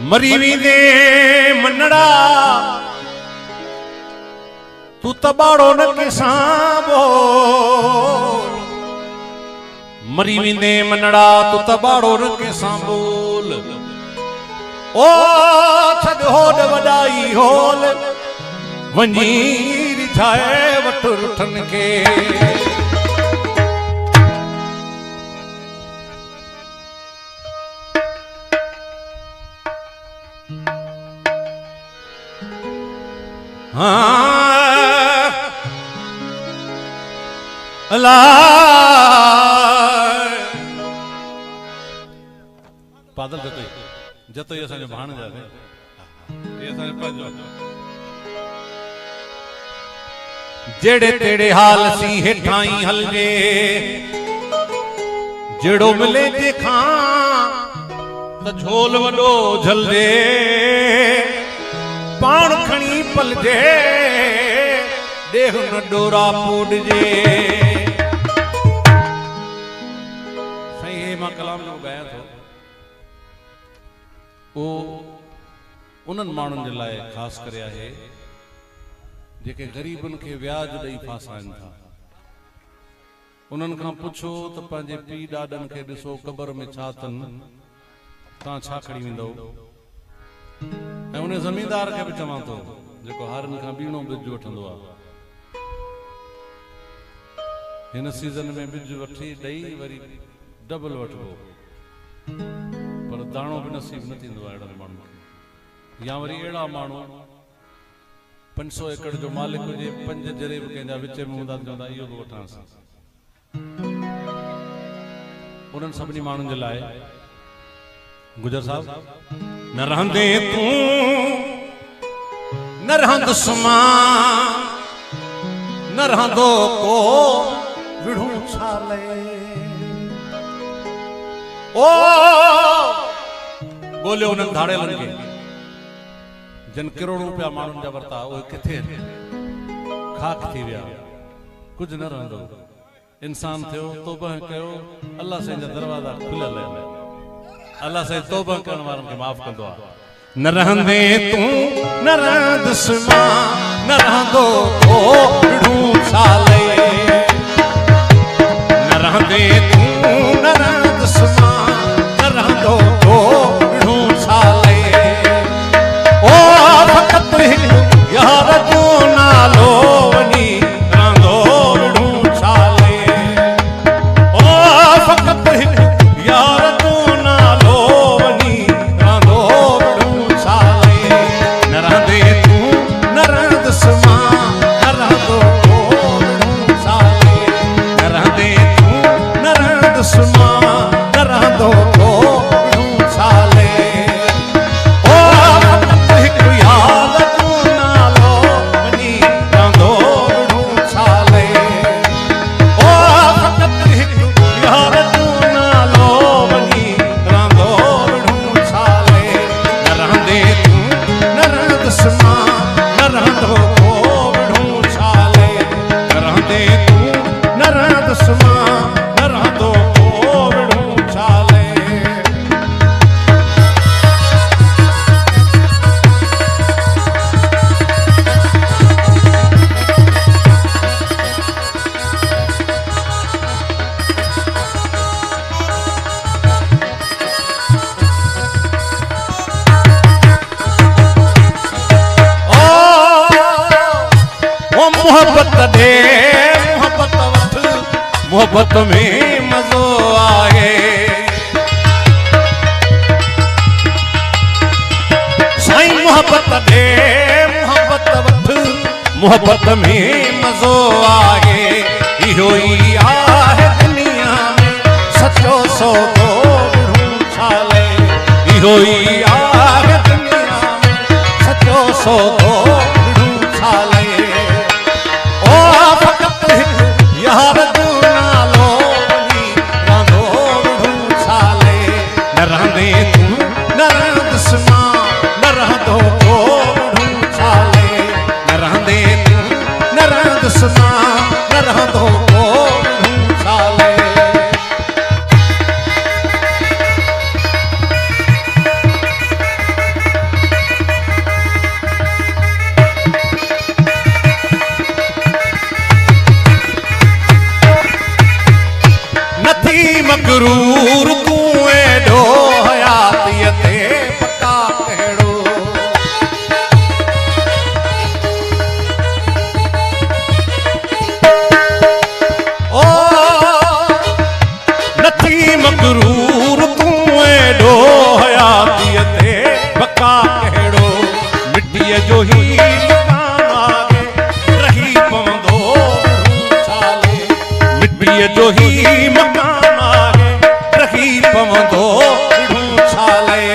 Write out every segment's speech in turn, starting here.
मरी वींदे मनड़ा तू तबाड़ो न किसां बोल। मरी वींदे मनड़ा तू तबाड़ो न किसां बोल। ओ छद होड वडाई होल वंजी रिझाए वठ रुठन के। पादल जतो ये असांजो भाण जाते ये असांजो पंहिंजो जेड़े तेड़े हाल सी हेठाई हलजे जेड़ो मिले देखा त झोल वडो झलजे पाण खणी पलजे देह न डोरा पोडजे। सही मां कलाम जो गाया थो ओ उन्हनि माण्हुनि जे लाइ ख़ासि करे आहे जेके ग़रीबनि खे व्याज ॾेई फासाइनि था। उन्हनि खां पुछो त पंहिंजे पीउ ॾाॾनि खे ॾिसो क़बर में छा अथनि तव्हां छा खणी वेंदव। ऐं उन ज़मीनदार खे बि चवां थो जेको हारनि खां बीणो बिज वठंदो आहे हिन सीज़न में बिज वठी ॾेई वरी डबल वठिबो पर दाणो बि नसीब न थींदो आहे अहिड़नि माण्हुनि खे। या वरी अहिड़ा माण्हू 500 एकड़ जो मालिक हुजे 5 जरे बि कंहिंजा विच में हूंदा चवंदा इहो बि वठांसि। उन्हनि सभिनी माण्हुनि जे लाइ गुजर साहब न रहंदे तूं न रहंदुसि मां न रहंदो को विढ़ूं छाले। ओ ॻोल्हियो उन्हनि धाड़ेलनि खे जिन करोड़ों रुपया माण्हुनि जा वरिता उहे किथे खाक थी विया कुझु न रहंदो। इंसान थियो तौबा कयो अल्लाह साईं जा दरवाज़ा खुलियल आहिनि। अल्लाह साईं तौबा करण वारनि खे माफ़ कंदो आहे। न रहंदे तूं न रहंदुसि मां न रहंदो को विढ़ूं छाले। न रहंदे तूं न रहंदुसि मां न रहंदो को विढ़ूं छाले। ओ फक़त हिकु यार जो नालो वञी रहंदो विढ़ूं छाले। ओ फक़त हिकु यार जो नालो वञी रहंदो विढ़ूं छाले। न रहंदे तूं न रहंदुसि मां न रहंदो को विढ़ूं छाले। न रहंदे तूं न रहंदुसि मां न रहंदो को विढ़ूं छाले। ओ फक़त हिकु यार जो नालो वञी रहंदो विढ़ूं छाले। ओ फक़त हिकु यार जो नालो वञी रहंदो विढ़ूं छाले। न रहंदे तूं न रहंदुसि मां न रहंदो को विढ़ूं छाले। न रहंदे तूं न रहंदुसि मां न रहंदो को विढ़ूं छाले। ओ मोहब्बत दे मोहब्बत वठ मोहब्बत में मज़ो आए। साईं मोहब्बत दे मोहब्बत वठ मोहब्बत में मज़ो आए। इहो ई आहे दुनिया में सचो सौदो विढ़ूं छाले। इहो ई आहे दुनिया में सचो सौदो विढ़ूं छाले। ओ फक़त हिकु यार जो नालो वञी रहंदो विढ़ूं छाले। न रहंदे तूं न रहंदुसि मां न रहंदो को विढ़ूं छाले। न रहंदे तूं न रहंदुसि दुश्मन न रहंदो को साले। नथी मगरूर तूं एॾो हयातीअ ते पका कहिड़ो। ओ नथी मगरूर तूं एॾो हयातीअ ते पका कहिड़ो। मिटीअ जो ही मकान आहे रही पवंदो छाले। मिटीअ जो ही मकान आहे रही पवंदो छाले।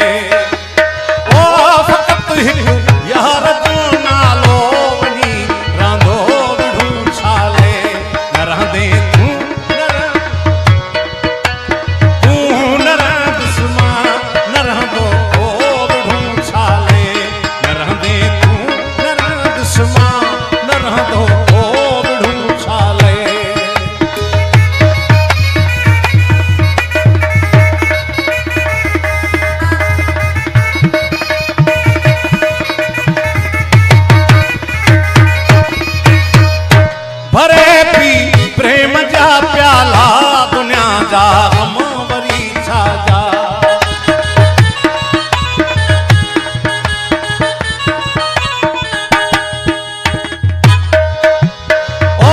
ओ फ़क़त हिकु यार जो नालो वञी रहंदो छाले। न रहंदे तूं न रह दुश्मन न रहंदो को छाले। न रहंदे तूं न रह दुश्मन न रहंदो को छाले। भरे पी प्रेम जा प्याला दुनिया जा गम वरी छा जा। ओ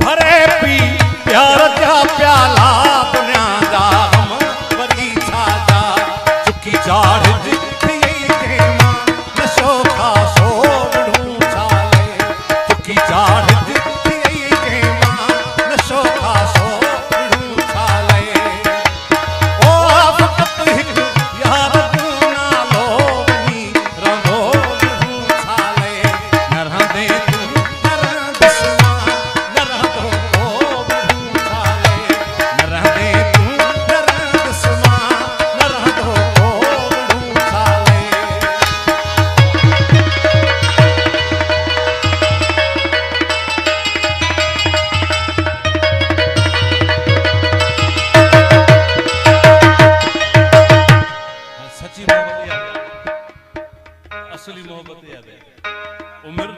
भरे पी प्यार जा प्याला दुनिया जा गम वरी छा जा। चुकी चाढ़ नशो खासो नशो खासो छाले। ओ फ़क़त हिकु यार जो नालो वञी रहंदो छाले। न रहंदे तूं न रह दुश्मन न रहंदो को छाले। न रहंदे तूं न रह दुश्मन न रहंदो को छाले। सच्ची मोहब्बत याद है, असली मोहब्बत याद है। उम्र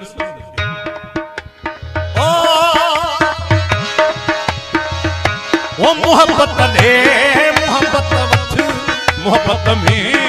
ओ मोहब्बत दे मोहब्बत वठ मोहब्बत में